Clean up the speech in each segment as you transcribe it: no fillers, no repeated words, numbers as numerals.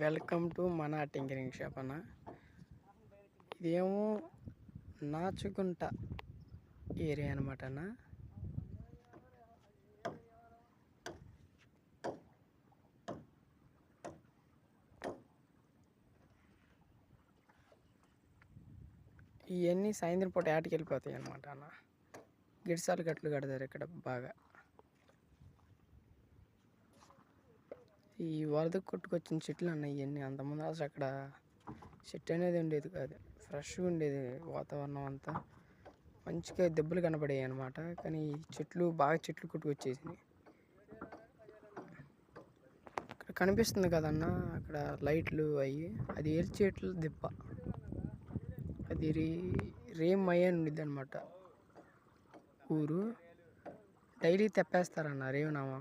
Welcome to మన tinkering shop అన్న. ఇదేమో నాచుకుంట ఏరియా అనమాట అన్న. ఇవన్నీ సాయంత్రం పూట ఆటకి వెళ్ళిపోతాయి అనమాట అన్న. గిడిసాలు కట్లు కడతారు ఇక్కడ బాగా. ఈ వరదకు కొట్టుకొచ్చిన చెట్లు అన్న ఇవన్నీ. అంతకుముందు అసలు అక్కడ చెట్టు అనేది ఉండేది కాదు, ఫ్రెష్గా ఉండేది వాతావరణం అంతా. మంచిగా దెబ్బలు కనపడేవి అనమాట. కానీ చెట్లు కొట్టుకొచ్చేసినాయి. ఇక్కడ కనిపిస్తుంది కదన్న, అక్కడ లైట్లు అయ్యి, అది ఏర్చేట్ల దెబ్బ. అది రేమయ్య అని ఉండిద్ది అనమాట ఊరు. డైలీ తెప్పేస్తారన్న రేవునామ.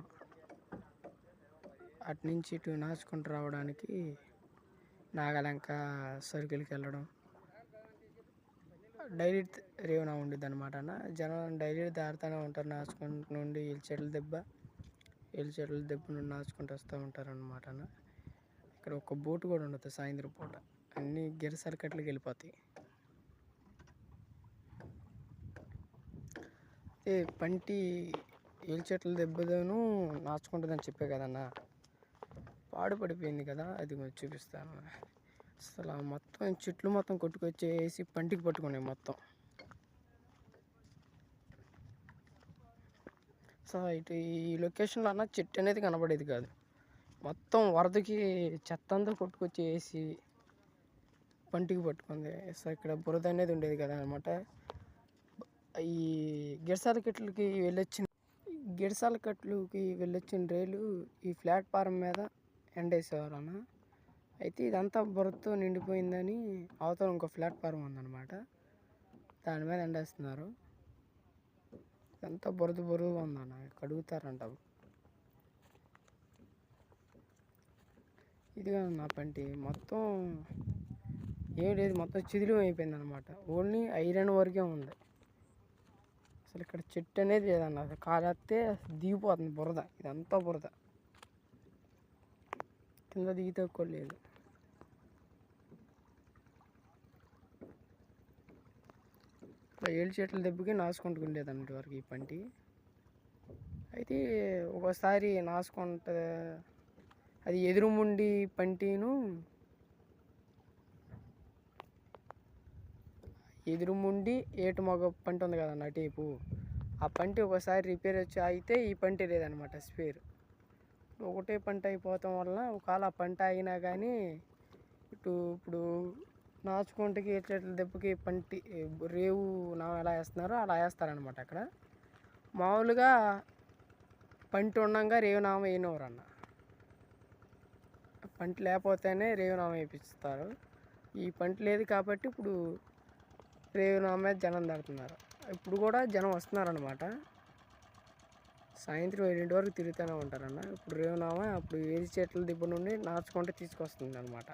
అటు నుంచి ఇటు నాచుకుంటూ రావడానికి నాగలంక సర్కిల్కి వెళ్ళడం డైలీ రేవునామ ఉండిద్ది అనమాట అన్న. జనం డైలీ దాడుతూనే ఉంటారు. నాచుకుంటూ నుండి ఎల్చెట్ల దెబ్బ నుండి నాచుకుంటూ వస్తూ ఉంటారు అనమాట అన్న. ఇక్కడ ఒక బోటు కూడా ఉండదు సాయంత్రం పూట. అన్నీ గిరసరకట్లకి వెళ్ళిపోతాయి. అదే పంటి ఏల్చెట్ల దెబ్బతోనూ నాచుకుంటుందని చెప్పే కదన్నా, పాడుపడిపోయింది కదా. అది చూపిస్తాను. అసలు మొత్తం చెట్లు మొత్తం కొట్టుకొచ్చేసి పంటికి పట్టుకున్నాయి మొత్తం. సో ఇటు ఈ లొకేషన్లో అన్న చెట్టు అనేది కనబడేది కాదు. మొత్తం వరదకి చెత్త అంతా కొట్టుకొచ్చేసి పంటికి పట్టుకుంది. సో ఇక్కడ బురద అనేది ఉండేది కదా అనమాట. ఈ గిరసాల కట్లుకి వెళ్ళొచ్చిన రైలు ఈ ప్లాట్ఫారం మీద ఎండేసేవారు అన్న. అయితే ఇదంతా బురదతో నిండిపోయిందని అవతల ఇంకో ప్లాట్ఫారం ఉందన్నమాట, దాని మీద ఎండేస్తున్నారు. ఇదంతా బురద ఉందన్న, కడుగుతారంట. ఇదిగా నా పంటి మొత్తం ఏం లేదు, మొత్తం చిదిలం అయిపోయింది అనమాట. ఓన్లీ ఐరన్ వరకే ఉంది. అసలు ఇక్కడ చెట్టు అనేది లేదన్న. అసలు కాలేస్తే దిగిపోతుంది బురద. ఇదంతా బురద, కింద దిగి తక్కువ లేదు. ఏళ్ళు చెట్ల దెబ్బకి నాసుకుంటుండేది అన్నటి వరకు ఈ పంటి. అయితే ఒకసారి నాసుకుంటే అది ఎదురుముండి పంటిను, ఎదురుముండి ఏటు మగ పంట ఉంది కదన్న టేపు, ఆ పంటి ఒకసారి రిపేర్ వచ్చి అయితే ఈ పంటి లేదనమాట స్పేర్. ఒకటే పంట అయిపోవటం వలన ఒకవేళ ఆ పంట అయినా కానీ ఇప్పుడు నాచుకుంటకి చెట్ల దెబ్బకి పంటి రేవు నా ఎలా వేస్తున్నారో అలా వేస్తారనమాట. అక్కడ మామూలుగా పంటి ఉండగా రేవునామ వేయనివ్వరు అన్న. పంట లేకపోతేనే రేవునామ వేయిస్తారు. ఈ పంట లేదు కాబట్టి ఇప్పుడు రేవునామ మీద జనం దాడుతున్నారు. ఇప్పుడు కూడా జనం వస్తున్నారనమాట. సాయంత్రం 7 వరకు తిరుగుతూనే ఉంటారన్న. ఇప్పుడు రేవునామ అప్పుడు ఏది చెట్ల దిబ్బ నుండి నాచుకుంటే తీసుకొస్తుంది అనమాట.